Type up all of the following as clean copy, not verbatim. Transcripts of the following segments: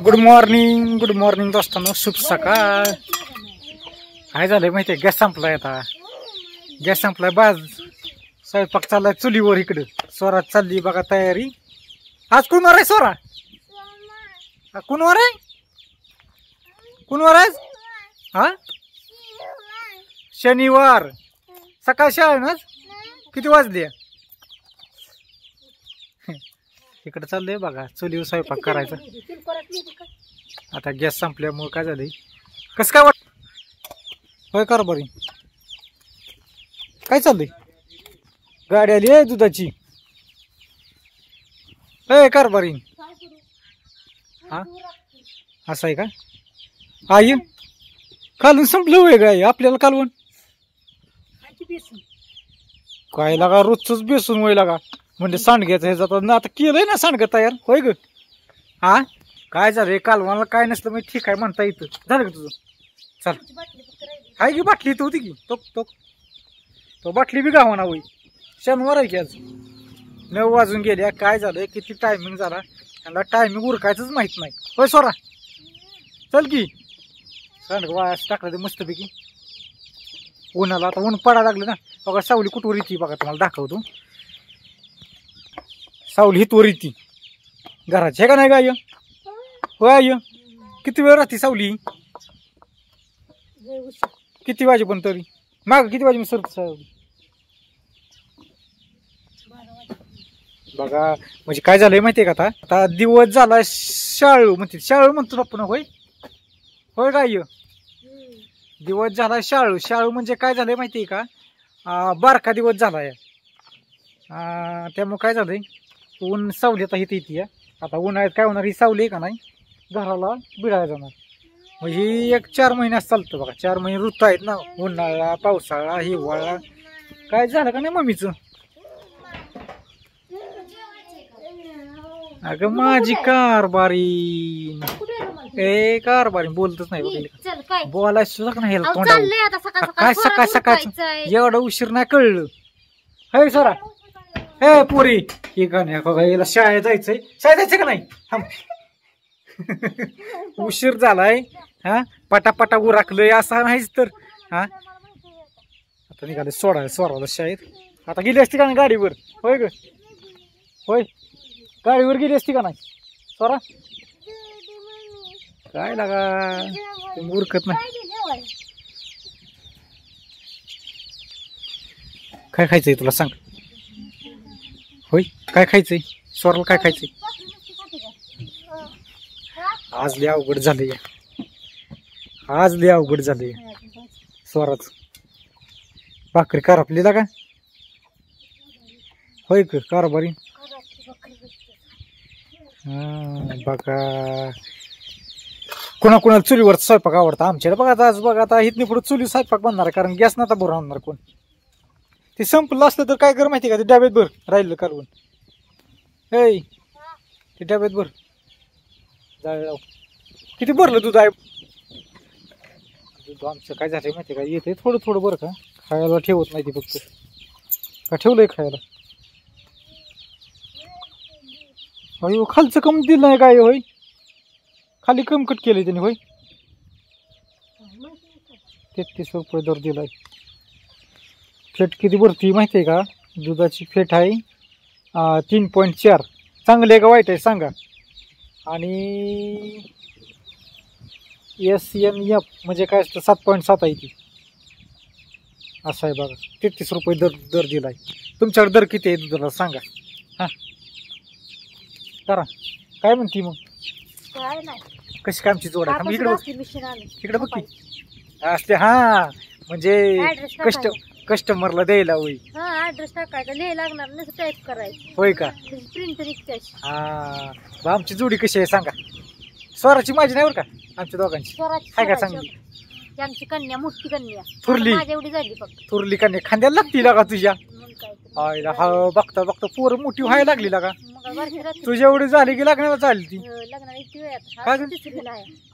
Good morning दोस्तांनो, शुभ सकाळ। काय झालंय माहितीये, गॅस संपलाय आता, गॅस संपलाय। बाज स्वयंपाक चाललाय चुलीवर इकडं। स्वरा चालली बघा तयारी। आज कोणवर आहे स्वरा? कोणवर आहे? कोणवर आहे? हा, शनिवार। सकाळ शाळा ना? किती वाजले? इकडे चाललंय बघा चुलीवर स्वयंपाक करायचा। आता गॅस संपल्यामुळे काय झालंय, कसं काय वाट होय कारभारी? काय चाललंय? गाडी आली आहे दुधाची। ए कारभारी, हा असं आहे का? आई कालून संपलं होय गाय आपल्याला कालवण? काय लागा रोजच बेसून होय लागा, म्हणजे सांडग्याचं हे जातात ना। आता केलंय ना सांडगं तयार, होय ग? हा काय झालंय, कालवाला काय नसलं मी ठीक आहे म्हणता येतं। झालं का तुझं? चल हाय की बाटली तर होती की, तो बाटली बी गावाना होई। शनिवार आहे की आज, 9 वाजून गेल्या। काय झालंय, किती टायमिंग झाला त्यांना टायमिंग उरकायचंच माहित नाही। होय सोरा, चल की सांडग वास टाकला ते मस्तपैकी उन्हाला। आता ऊन पडायला लागलं ना बघा, सावली कुठवर येते बघा, तुम्हाला दाखवतो। सावली हितवर येते घराची, हे का नाही गाय? होय आय, किती वेळ राहते सावली? किती वाजे पण तरी माग किती वाजे मी सरत सावली बघा। म्हणजे काय झालंय माहितीये का, आता दिवस झाला शाळू म्हणतो आपण, होय होय गाय? दिवस झाला शाळू म्हणजे काय झालंय माहितीये का, बारका दिवस झालाय। त्यामुळे काय झालंय, ऊन सावली आता इथे येते। आता उन्हाळ्यात काय होणार, ही सावली का नाही घराला बिडायला जाणार। म्हणजे एक 4 महिन्यात चालतं बघा। 4 महिने ऋतू आहेत ना, उन्हाळा, पावसाळा, हिवाळा। काय झालं का नाही मम्मीचं? अगं माझी कारभारी, ए कारभारी बोलतच नाही बघ, बोलायचं सुद्धा नाही ह्याला तोंडावर। काय सकाळ सकाळचं एवढं उशीर नाही कळलं? हे सरा, हे पुरी हे का नाही बघा, याला शाळेत जायचंय का नाही? उशीर झालाय, हा पटापटा उरकलंय असं नाहीच तर। हा आता निघाले सोडायला शाळेत। आता गेली असती का नाही गाडीवर? होय ग, होय गाडीवर गेली असती का नाही सोरा? काय लागा उरकत नाही। काय खायचंय तुला सांग? होय काय खायचंय स्वराला? काय खायचंय? आज लय अवघड झालंय, आज लय अवघड झालंय स्वराच। भाकरी करपलीला का? होय ग कारभारी? बघा कोणाकोणाला चुलीवर स्वयंपाक आवडतं। आमच्याला बघा आज बघा, आता इथून पुढे चुली स्वयंपाक बनणार आहे, कारण गॅस ना आता भरून आणणार कोण। ते संपलं असतं तर काय कर माहिती का, ते डब्यात भर राहिलं कालवण। हे ते डब्यात भर, जाळ लाव। किती भरलं दूध आहे? दूध आमचं काय झालंय माहिती का, येते थोडं थोडं बरं का, खायला ठेवत नाही ती फक्त। का ठेवलंय खायला? अयो खालचं कम दिलं नाही काय? होय खाली कम कट केलंय त्याने? होय 33 रुपये दर दिलाय। फेट किती भरती माहिती आहे का? दुधाची फेट आहे 3.4। चांगली आहे का वाईट आहे सांगा? आणि SNF म्हणजे काय असतं, 7.7 आहे ती। असं आहे बघा, 33 रुपये दर दिलाय। तुमच्याकडे दर किती आहे दुधाला सांगा? हा करा, काय म्हणती मग? काय नाही, कशी काय आमची जोड आहे? इकडे बघ की असते। हा म्हणजे कस्टमरला द्यायला होई। ऍड्रेस टाकायचा, लिहायला लागणार नाही, टाईप करायचं। होय का? प्रिंटर इतक्याच। हा आमची जोडी कशी आहे सांगा? स्वराची माझी नाही बरं का, आमच्या दोघांची आहे का चांगली? आमची कन्या मोठी कन्या थुरली, माझ्या एवढी झाली फक्त। थुरली कन्या खांद्याला लागती लागा तुझ्या? आईला हा बघता बघता पोरं मोठी व्हायला लागली लागा। तुझ्या एवढी झाली की लग्नाला चालली ती?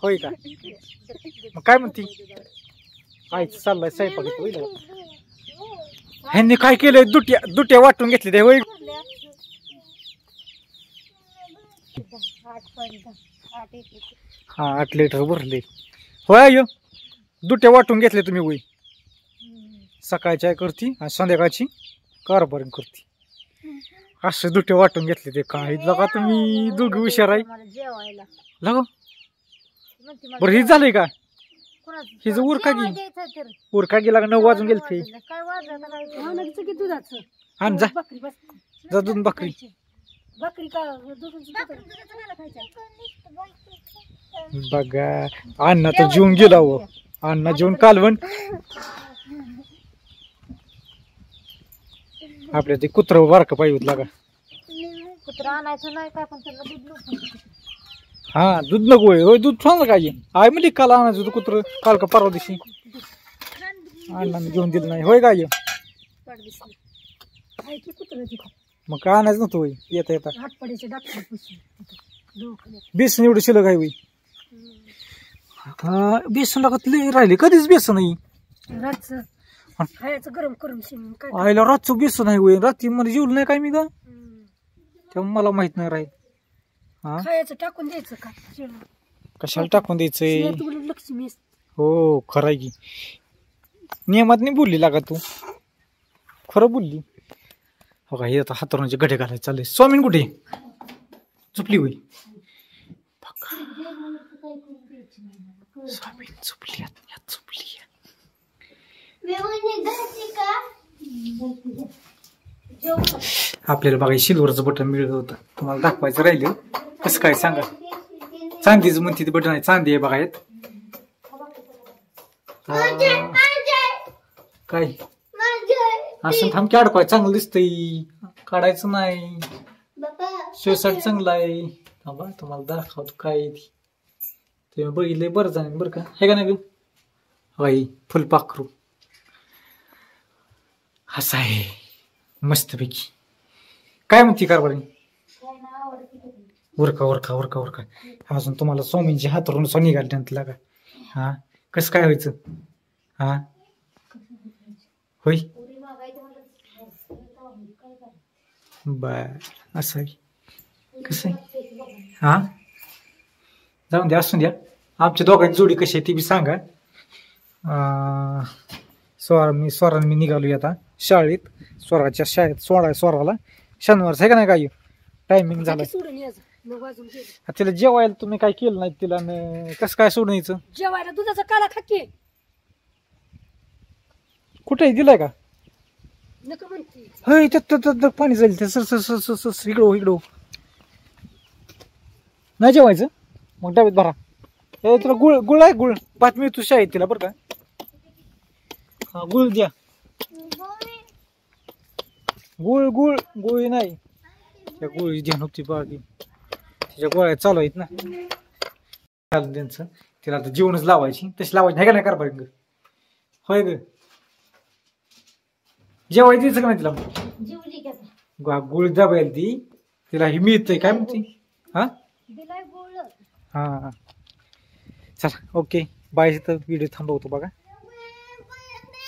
होय का? मग काय म्हणती? आईच चाललाय स्वयंपाक। ह्यांनी काय केलंय, दुट्या वाटून घेतली ते? होय 8 1 हा 8 लिटर भरले. होय अयो दुट्या वाटून घेतले तुम्ही वय. सकाळची काय करती आणि संध्याकाळची कारभारी करती. असं दुट्या वाटून घेतले ते काय लगा तुम्ही दोघं हुशार आहे मला जेवायला लगा. म्हणते मला बरं हे झालंय का कोणाचं? हिचं उरका जेवायला की द्यायचं तर. उरका गेला 9 वाजून गेले ते. काय वाजलं काय ते? की दुधाचं आण जा बकरी बस जा दूध भाकरी. बकरी का दुधाचं खायचं. बघा अण्णा तर जेवून गेला हो. अण्णा जेवून कालवण. आपल्या ते कुत्र बारकं पाहिजे लागा. कुत्रा आणायचं नाही काय पण त्याला दूध नको. हा दूध नको होय दूध सांग काय आई म्हणजे काल आणायचं होतं कुत्र काल का परवा दिवशी अण्णाने घेऊन दिलं नाही होय काय मग काय आणायचं नव्हतं होय येता येता बेसन एवढं शिल्लक आहे होय. हा बेसन लागत राहिले कधीच बेसन नाही खायचं गरम करून आईला रातचं बेसन आहे होय रात्री मला जेवलं नाही काय मी का तेव्हा मला माहित नाही राहील. हा खायचं टाकून द्यायचं का कशाला टाकून द्यायचंय लक्ष्मी हो खरं आहे की नियमात नाही बोलली लागा तू खरं बोलली. हो का हे आता हातरुणाचे गडे घालायचे चालले. स्वामीन कुठे झोपली होई स्वामीन झोपली झोपली. आपल्याला बघा सिल्वरचं बटन मिळत होतं तुम्हाला दाखवायचं राहिलं कसं काय सांगा. चांदीचं म्हणते ते बटन आहे चांदी आहे बघायत काय असं थांब की अडकवाय चांगलं दिसतंय काढायचं नाही शिवसाठी चांगलं आहे. थांबा तुम्हाला दाखवतो काय ते बघितलंय बरं जाणे बरं का हे का नाही बाई फुलपाखरू असं आहे मस्तपैकी. काय म्हणते कारभारी उरका उरका उरका उरका अजून तुम्हाला स्वामींची हातरून सोनी घालण्यात लागा. हा कसं काय व्हायचं हा होय बर असं आहे कसं आहे हा जाऊन द्या असून द्या. आमच्या दोघांची जोडी कशी आहे ती बी सांगा. स्वराने मी निघालो आता शाळेत स्वराच्या शाळेत स्वराला शनिवारचं आहे का नाही काय टायमिंग झालं. तिला जेवायला तुम्ही काय केलं नाही तिला कसं काय सोडून यायचं जेवायला दुधाचा काला खाके कुठे दिलाय का नको म्हणते होय त्यात पाणी जाईल ते सर इकडं नाही जेवायचं मग डब्यात भरा. ए तुला गुळ आहे गुळ बातमी तू शाळेत तिला बरं का हा गुळ द्या गुळ नाही त्या गोळी ध्यान होती बाकी तिच्या गोळ्या चालू आहेत ना त्यांचं तिला आता जेवणच लावायची तशी लावायची नाही का नाही कारभारी होय ग जेवायची द्यायचं का नाही तिला गुळ दाबायला ती तिला ही मिळतंय काय म्हणते हा हा चला ओके बाय. व्हिडिओ थांबवतो बघा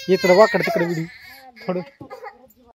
येत वाकड तिकडे व्हिडिओ थोडं